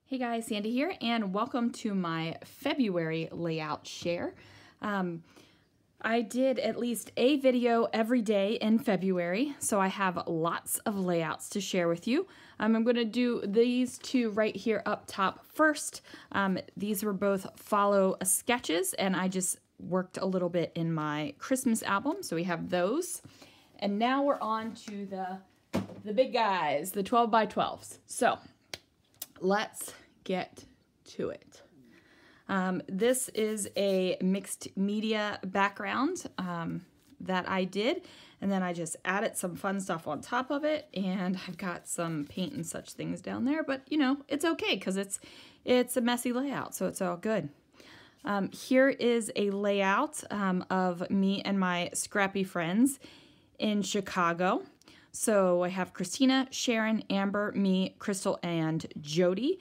Hey guys, Sandy here, and welcome to my February layout share. I did at least a video every day in February, so I have lots of layouts to share with you. I'm going to do these two right here up top first. These were both follow sketches, and I just worked a little bit in my Christmas album, so we have those. And now we're on to the big guys, the 12 by 12s. So let's get to it. This is a mixed media background that I did, and then I just added some fun stuff on top of it, and I've got some paint and such things down there, but you know, it's okay because it's a messy layout, so it's all good. Here is a layout of me and my scrappy friends in Chicago. So I have Christina, Sharon, Amber, me, Crystal, and Jody.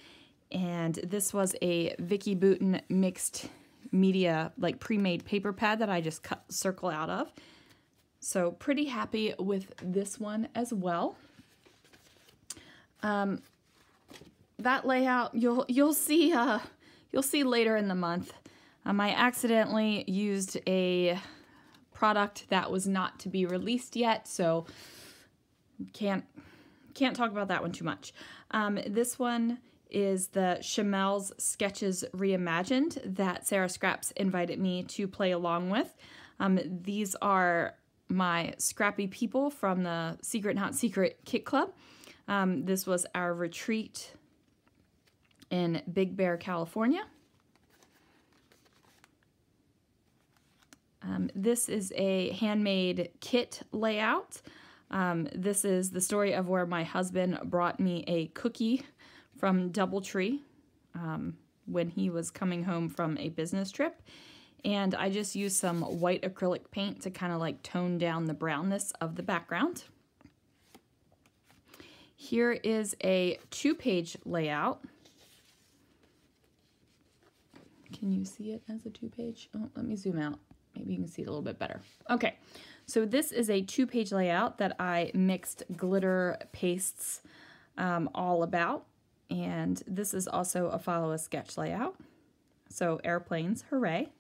And this was a Vicki Boutin mixed media, like pre-made paper pad that I just cut a circle out of. So pretty happy with this one as well. That layout you'll see later in the month. I accidentally used a product that was not to be released yet, so can't talk about that one too much. This one is the Chamel's Sketches Reimagined that Sarah Scraps invited me to play along with. These are my scrappy people from the Secret Not Secret Kit Club. This was our retreat in Big Bear, California. This is a handmade kit layout. This is the story of where my husband brought me a cookie from Doubletree when he was coming home from a business trip. And I just used some white acrylic paint to kind of like tone down the brownness of the background. Here is a 2-page layout. Can you see it as a 2-page? Oh, let me zoom out. Maybe you can see it a little bit better. Okay, so this is a 2-page layout that I mixed glitter pastes all about. And this is also a follow a sketch layout. So airplanes, hooray.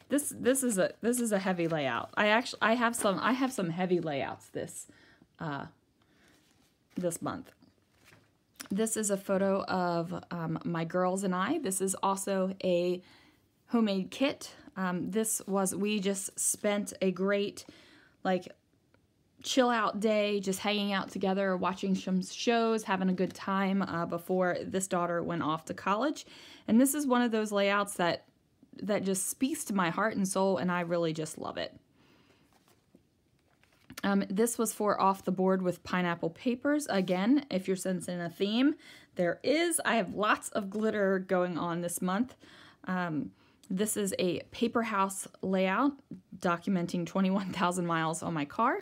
This is a heavy layout. I have some heavy layouts this month. This is a photo of my girls and I. This is also a homemade kit. We just spent a great chill out day, just hanging out together, watching some shows, having a good time before this daughter went off to college. And this is one of those layouts that just speaks to my heart and soul, and I really just love it. This was for Off the Board with Pineapple Papers. Again, if you're sensing a theme, I have lots of glitter going on this month. This is a paper house layout documenting 21,000 miles on my car.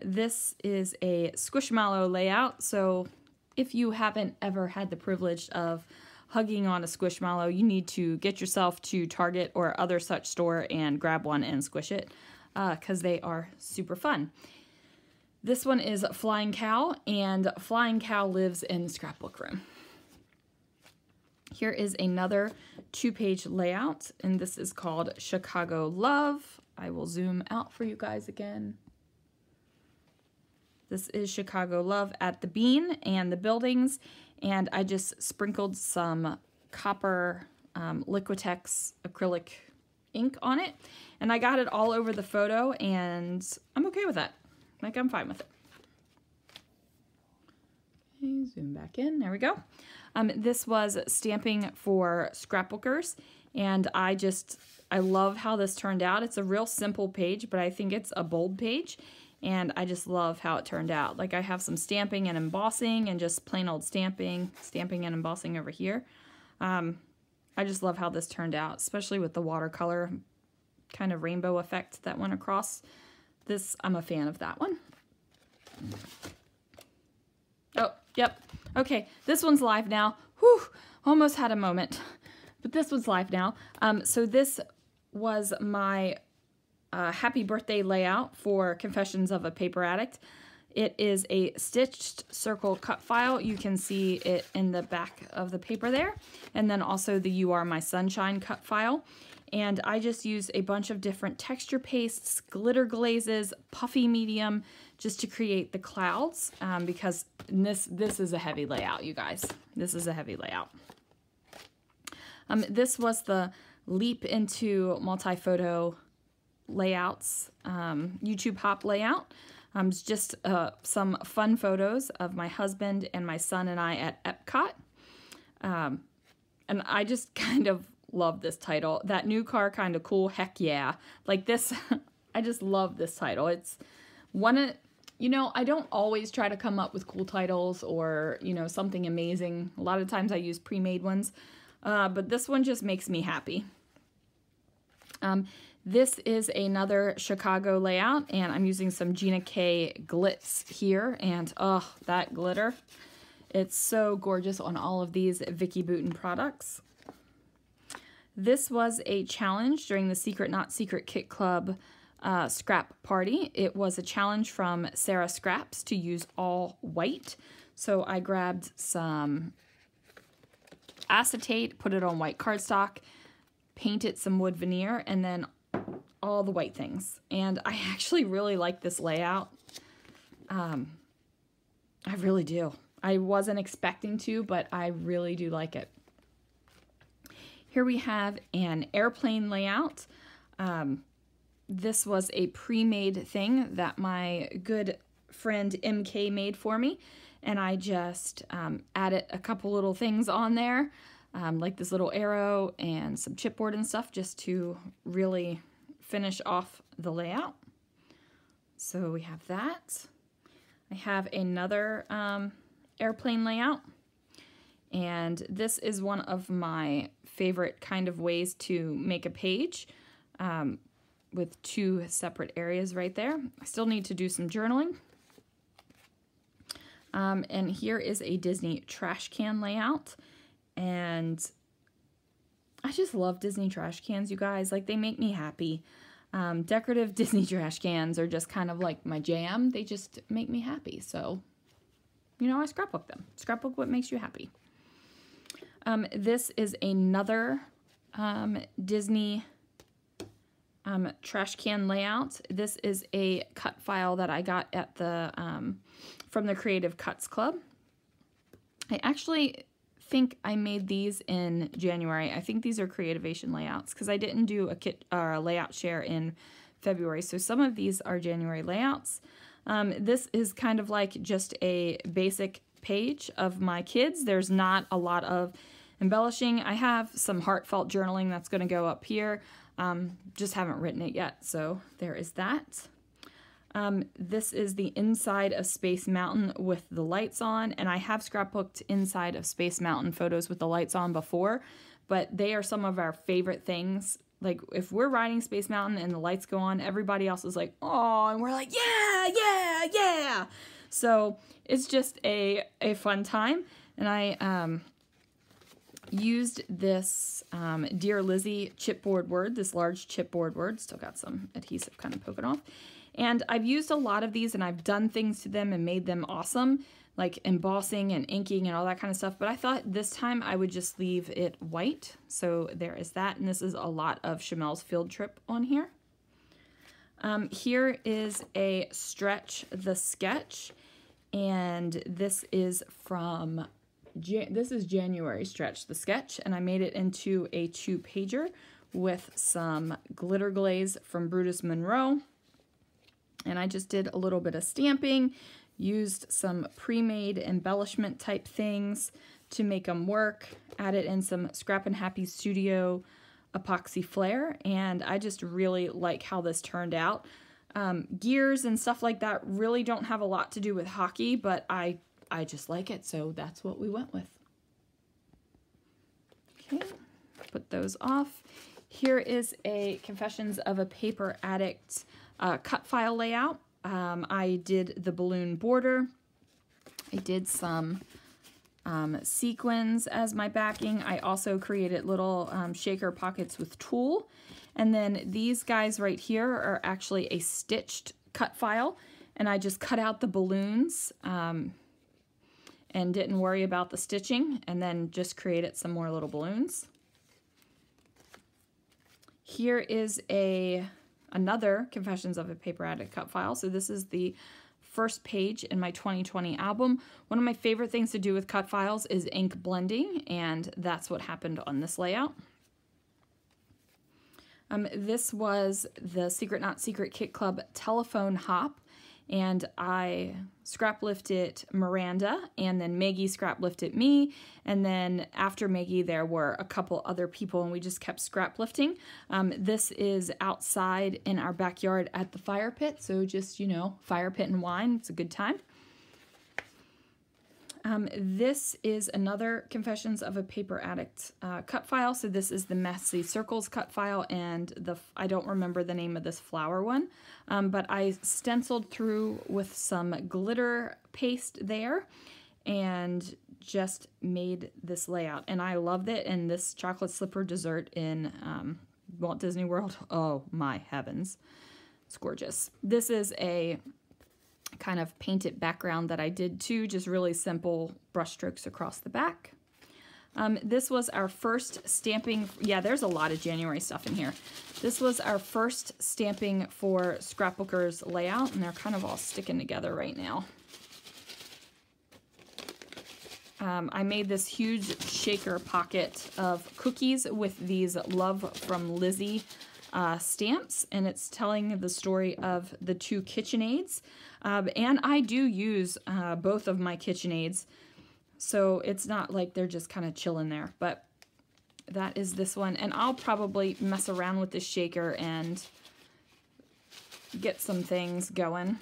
This is a Squishmallow layout, so if you haven't ever had the privilege of hugging on a Squishmallow, you need to get yourself to Target or other such store and grab one and squish it, because they are super fun. This one is Flying Cow, and Flying Cow lives in the scrapbook room. Here is another 2-page layout, and this is called Chicago Love. I will zoom out for you guys again. This is Chicago Love at the Bean and the buildings, and I just sprinkled some copper Liquitex acrylic ink on it, and I got it all over the photo, and I'm okay with that. I'm fine with it. Okay, zoom back in. There we go. This was stamping for scrapbookers, and I love how this turned out. It's a real simple page, but I think it's a bold page. And I just love how it turned out. Like, I have some stamping and embossing and just plain old stamping and embossing over here. I just love how this turned out, especially with the watercolor kind of rainbow effect that went across this. I'm a fan of that one. Oh, yep. Okay, this one's live now. Whew, almost had a moment. But this one's live now. So this was my happy birthday layout for Confessions of a Paper Addict. It is a stitched circle cut file. You can see it in the back of the paper there. And then also the You Are My Sunshine cut file. And I just used a bunch of different texture pastes, glitter glazes, puffy medium, just to create the clouds, because this is a heavy layout, you guys. This is a heavy layout. This was the Leap into Multi-Photo Layouts YouTube Hop layout. It's just some fun photos of my husband and my son and I at Epcot. And I just kind of love this title. That new car kind of cool, heck yeah. Like this, I just love this title. It's one of, you know, I don't always try to come up with cool titles or, you know, something amazing. A lot of times I use pre-made ones, but this one just makes me happy. This is another Chicago layout, and I'm using some Gina K glitz here, and oh, that glitter. It's so gorgeous on all of these Vicki Boutin products. This was a challenge during the Secret Not Secret Kit Club scrap party. It was a challenge from Sarah Scraps to use all white. So I grabbed some acetate, put it on white cardstock, painted some wood veneer, and then all the white things. And I actually really like this layout. I really do. I wasn't expecting to, but I really do like it. Here we have an airplane layout. This was a pre-made thing that my good friend MK made for me. And I just added a couple little things on there, like this little arrow and some chipboard and stuff, just to really finish off the layout. So we have that. I have another airplane layout, and this is one of my favorite kind of ways to make a page, with two separate areas right there. I still need to do some journaling. And here is a Disney trash can layout, and I just love Disney trash cans, you guys. Like, they make me happy. Decorative Disney trash cans are just kind of like my jam. They just make me happy. So, you know, I scrapbook them. Scrapbook what makes you happy. This is another Disney trash can layout. This is a cut file that I got at the from the Creative Cuts Club. I actually think I made these in January. I think these are Creativation layouts because I didn't do a kit or a layout share in February. So some of these are January layouts. This is kind of like just a basic page of my kids. There's not a lot of embellishing. I have some heartfelt journaling that's going to go up here. Just haven't written it yet, so there is that. This is the inside of Space Mountain with the lights on, and I have scrapbooked inside of Space Mountain photos with the lights on before, but they are some of our favorite things. Like, if we're riding Space Mountain and the lights go on, everybody else is like, oh, and we're like, yeah, yeah, yeah. So it's just a fun time, and I used this Dear Lizzie chipboard word, this large chipboard word. Still got some adhesive kind of poking off. And I've used a lot of these, and I've done things to them and made them awesome, like embossing and inking and all that kind of stuff. But I thought this time I would just leave it white. So there is that. And this is a lot of Chamel's Field Trip on here. Here is a Stretch the Sketch. And this is from... This is January Stretch the Sketch, and I made it into a 2-pager with some glitter glaze from Brutus Monroe. And I just did a little bit of stamping, used some pre-made embellishment type things to make them work, added in some Scrappin' Happy Studio epoxy flare, and I just really like how this turned out. Gears and stuff like that really don't have a lot to do with hockey, but I just like it, so that's what we went with. Okay, put those off. Here is a Confessions of a Paper Addict cut file layout. I did the balloon border. I did some sequins as my backing. I also created little shaker pockets with tulle. And then these guys right here are actually a stitched cut file. and I just cut out the balloons and didn't worry about the stitching, and then just created some more little balloons. Here is another Confessions of a Paper Addict cut file. So this is the first page in my 2020 album. One of my favorite things to do with cut files is ink blending, and that's what happened on this layout. This was the Secret Not Secret Kit Club telephone hop, and I scrap lifted Miranda, and then Maggie scrap lifted me, and then after Maggie there were a couple other people, and we just kept scrap lifting. This is outside in our backyard at the fire pit, so just, you know, fire pit and wine, it's a good time. This is another Confessions of a Paper Addict cut file. So this is the Messy Circles cut file, and I don't remember the name of this flower one, but I stenciled through with some glitter paste there and just made this layout. And I loved it. And this chocolate slipper dessert in Walt Disney World, oh my heavens, it's gorgeous. This is a kind of painted background that I did too, just really simple brush strokes across the back. This was our first stamping. Yeah, there's a lot of January stuff in here. This was our first stamping for Scrapbookers layout, and they're kind of all sticking together right now. I made this huge shaker pocket of cookies with these Love from Lizzie stamps, and it's telling the story of the two KitchenAids. And I do use both of my KitchenAids, so it's not like they're just kind of chilling there, but that is this one. And I'll probably mess around with this shaker and get some things going,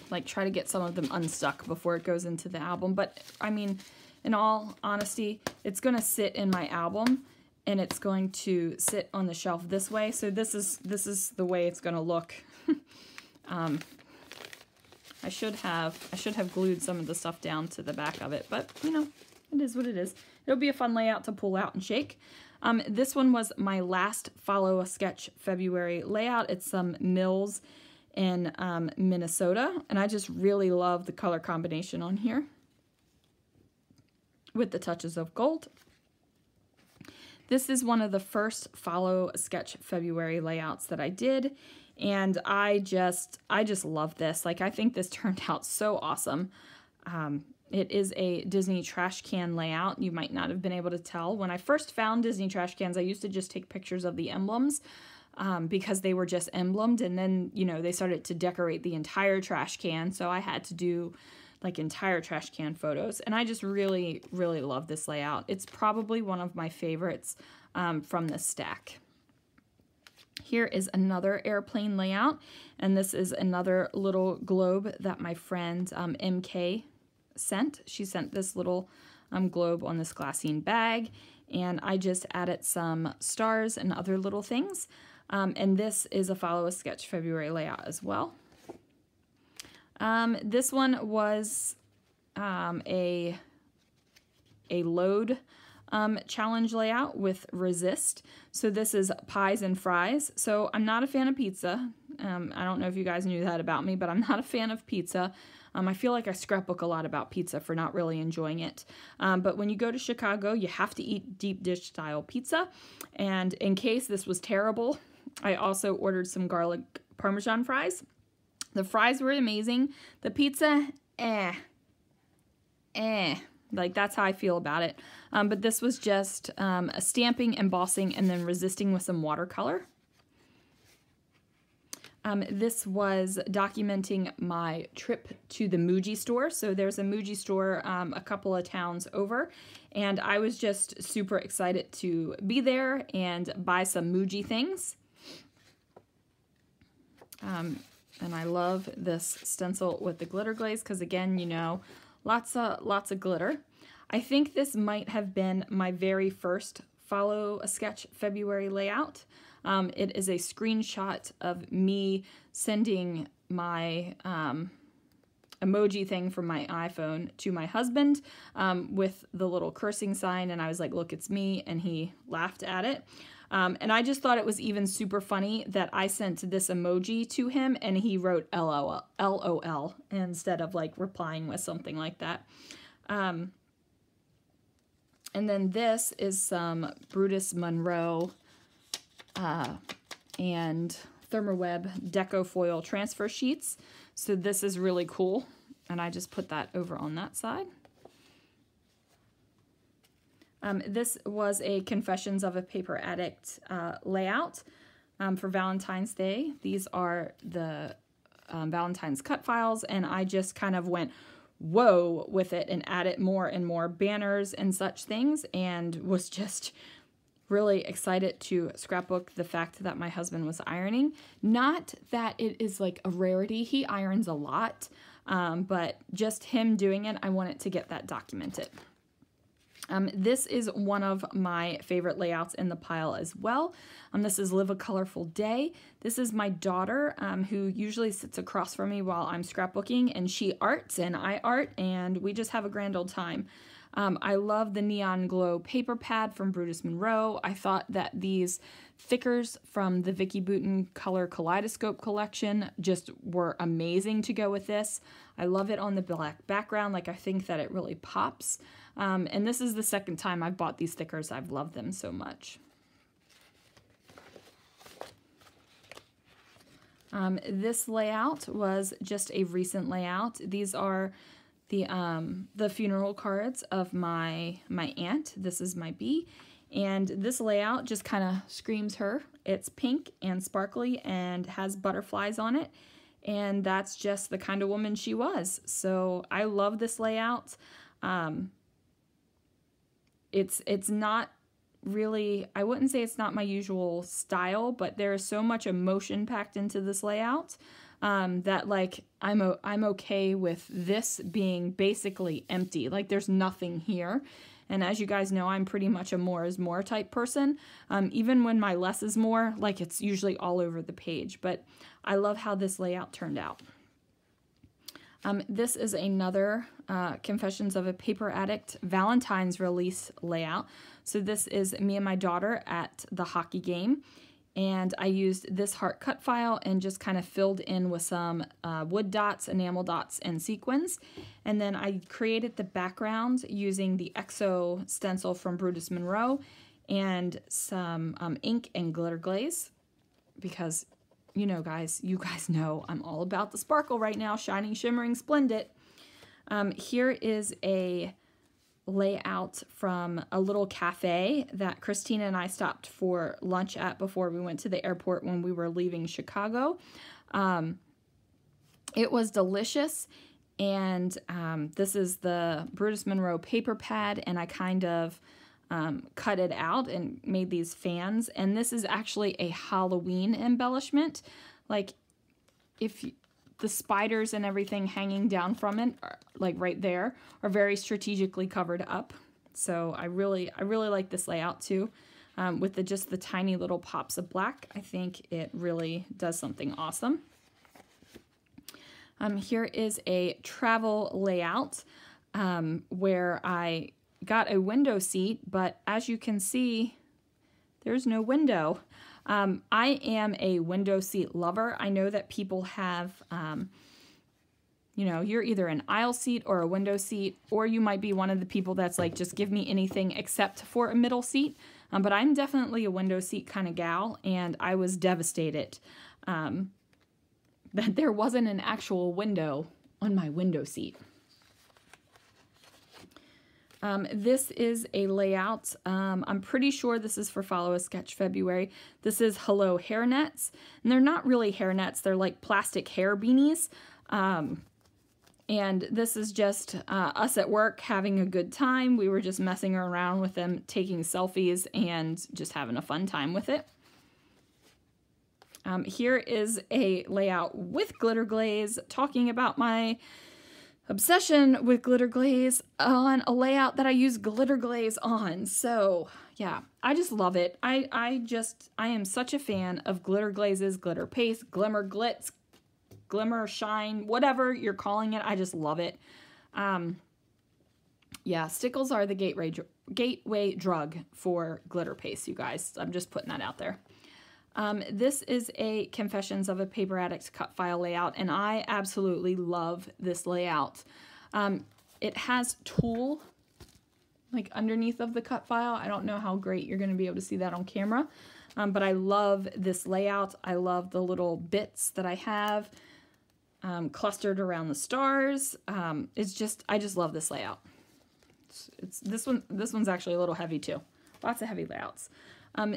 like try to get some of them unstuck before it goes into the album. But I mean, in all honesty, it's going to sit in my album, and it's going to sit on the shelf this way. So this is the way it's going to look. I should have glued some of the stuff down to the back of it, but you know, it is what it is. It'll be a fun layout to pull out and shake. This one was my last Follow a Sketch February layout. It's some Mills in Minnesota, and I just really love the color combination on here with the touches of gold. This is one of the first Follow a Sketch February layouts that I did, and I just love this. Like, I think this turned out so awesome. It is a Disney trash can layout. You might not have been able to tell. When I first found Disney trash cans, I used to just take pictures of the emblems because they were just emblemed, and then, you know, they started to decorate the entire trash can, so I had to do like entire trash can photos, and I just really, really love this layout. It's probably one of my favorites from this stack. Here is another airplane layout, and this is another little globe that my friend MK sent. She sent this little globe on this glassine bag, and I just added some stars and other little things. And this is a Follow a Sketch February layout as well. This one was a load challenge layout with Resist. So this is pies and fries. So I'm not a fan of pizza. I don't know if you guys knew that about me, but I'm not a fan of pizza. I feel like I scrapbook a lot about pizza for not really enjoying it. But when you go to Chicago, you have to eat deep dish style pizza. And in case this was terrible, I also ordered some garlic Parmesan fries. The fries were amazing. The pizza, like, that's how I feel about it. But this was just a stamping, embossing, and then resisting with some watercolor. This was documenting my trip to the Muji store. So there's a Muji store a couple of towns over, and I was just super excited to be there and buy some Muji things. And I love this stencil with the glitter glaze because, again, you know, lots of glitter. I think this might have been my very first Follow a Sketch February layout. It is a screenshot of me sending my emoji thing from my iPhone to my husband with the little cursing sign, and I was like, look, it's me, and he laughed at it. And I just thought it was even super funny that I sent this emoji to him and he wrote LOL instead of like replying with something like that. And then this is some Brutus Monroe and Thermoweb Deco Foil transfer sheets. So this is really cool. And I just put that over on that side. This was a Confessions of a Paper Addict layout for Valentine's Day. These are the Valentine's cut files, and I just kind of went whoa with it and added more and more banners and such things, and was just really excited to scrapbook the fact that my husband was ironing. Not that it is like a rarity. He irons a lot, but just him doing it, I wanted to get that documented. This is one of my favorite layouts in the pile as well. This is Live a Colorful Day. This is my daughter, who usually sits across from me while I'm scrapbooking, and she arts and I art, and we just have a grand old time. I love the Neon Glow paper pad from Brutus Monroe. I thought that these thickers from the Vicki Boutin Color Kaleidoscope collection just were amazing to go with this. I love it on the black background. Like, I think that it really pops. And this is the second time I've bought these stickers. I've loved them so much. This layout was just a recent layout. These are the funeral cards of my aunt. This is my Bee. And this layout just kind of screams her. It's pink and sparkly and has butterflies on it. And that's just the kind of woman she was. So I love this layout. It's not really, I wouldn't say it's not my usual style, but there is so much emotion packed into this layout that like I'm okay with this being basically empty. Like, there's nothing here. And as you guys know, I'm pretty much a more is more type person. Even when my less is more, like, it's usually all over the page. But I love how this layout turned out. This is another Confessions of a Paper Addict Valentine's release layout. So this is me and my daughter at the hockey game. And I used this heart cut file and just kind of filled in with some wood dots, enamel dots, and sequins. And then I created the background using the EXO stencil from Brutus Monroe and some ink and glitter glaze, because you guys know I'm all about the sparkle right now, shining, shimmering, splendid. Here is a layout from a little cafe that Christina and I stopped for lunch at before we went to the airport when we were leaving Chicago. It was delicious, and this is the Brutus Monroe paper pad, and I kind of cut it out and made these fans, and this is actually a Halloween embellishment. Like, if the spiders and everything hanging down from it, like right there, are very strategically covered up. So I really like this layout too. With just the tiny little pops of black, I think it really does something awesome. Here is a travel layout where I got a window seat, but as you can see, there's no window. I am a window seat lover. I know that people have, you're either an aisle seat or a window seat, or you might be one of the people that's like, just give me anything except for a middle seat. But I'm definitely a window seat kind of gal, and I was devastated that there wasn't an actual window on my window seat. This is a layout. I'm pretty sure this is for Follow a Sketch February. This is Hello Hairnets, and they're not really hairnets. They're like plastic hair beanies. And this is just us at work having a good time. We were just messing around with them, taking selfies, and just having a fun time with it. Here is a layout with glitter glaze, talking about my obsession with glitter glaze on a layout that I use glitter glaze on. So yeah, I just love it. I am such a fan of glitter glazes, glitter paste, glimmer glitz, glimmer shine, whatever you're calling it. I just love it. Yeah, stickles are the gateway drug for glitter paste, you guys. I'm just putting that out there. This is a Confessions of a Paper Addict cut file layout, and I absolutely love this layout. It has tulle like underneath of the cut file. I don't know how great you're going to be able to see that on camera, but I love this layout. I love the little bits that I have clustered around the stars. I just love this layout. This one's actually a little heavy too. Lots of heavy layouts.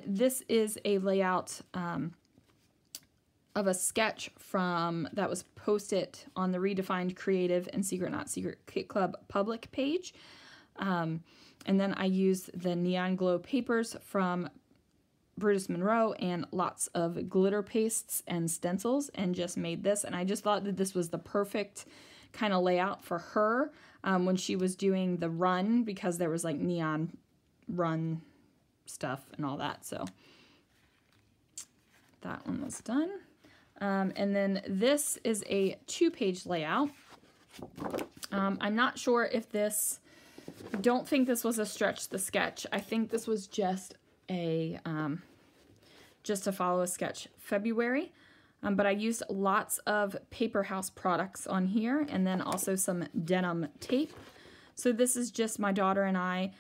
This is a layout of a sketch that was posted on the Redefined Creative and Secret Not Secret Kit Club public page. And then I used the Neon Glow papers from Brutus Monroe and lots of glitter pastes and stencils and just made this. And I just thought that this was the perfect kind of layout for her when she was doing the run, because there was like neon run stuff and all that. So that one was done. And then this is a 2-page layout. I'm not sure if this, don't think this was a Stretch the Sketch. I think this was just a follow a sketch February. But I used lots of Paper House products on here, and then also some denim tape. So this is just my daughter and I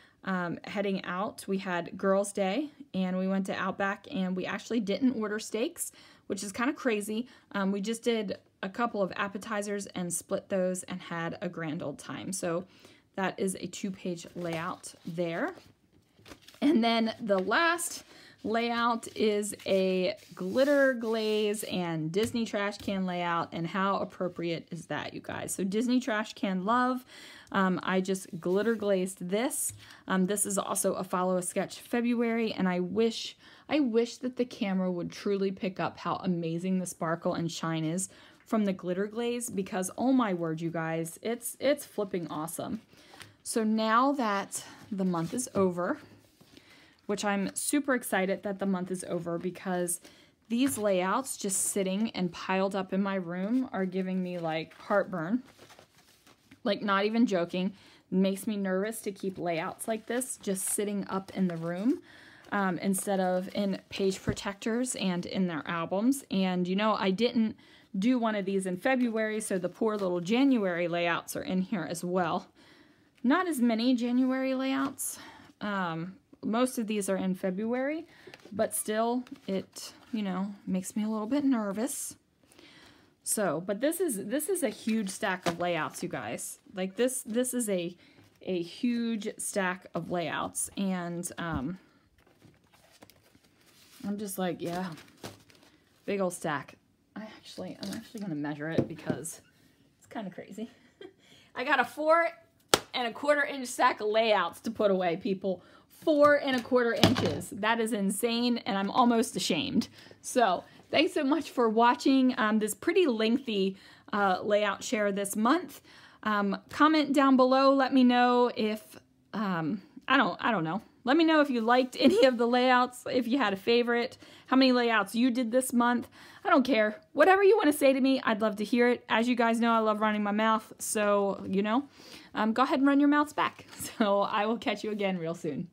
heading out. We had Girls' Day, and we went to Outback, and we actually didn't order steaks, which is kind of crazy. We just did a couple of appetizers and split those and had a grand old time. So that is a 2-page layout there. And then the last layout is a glitter glaze and Disney trash can layout, and how appropriate is that, you guys? So Disney trash can love. I just glitter glazed this. This is also a follow a sketch February, and I wish that the camera would truly pick up how amazing the sparkle and shine is from the glitter glaze, because oh my word, you guys, it's flipping awesome. So now that the month is over, which I'm super excited that the month is over, because these layouts just sitting and piled up in my room are giving me like heartburn. Like, not even joking. It makes me nervous to keep layouts like this just sitting up in the room instead of in page protectors and in their albums. And you know, I didn't do one of these in February, so the poor little January layouts are in here as well. Not as many January layouts. Most of these are in February, but still, it, you know, makes me a little bit nervous. So, but this is a huge stack of layouts, you guys. Like this is a huge stack of layouts, and I'm just like, yeah, big old stack. I'm actually gonna measure it because it's kind of crazy. I got a 4 1/4 inch stack of layouts to put away, people. 4 1/4 inches. That is insane, and I'm almost ashamed. So thanks so much for watching this pretty lengthy layout share this month. Comment down below. Let me know if I don't know. Let me know if you liked any of the layouts, if you had a favorite, how many layouts you did this month. I don't care. Whatever you want to say to me, I'd love to hear it. As you guys know, I love running my mouth, so, you know, go ahead and run your mouths back. So I will catch you again real soon.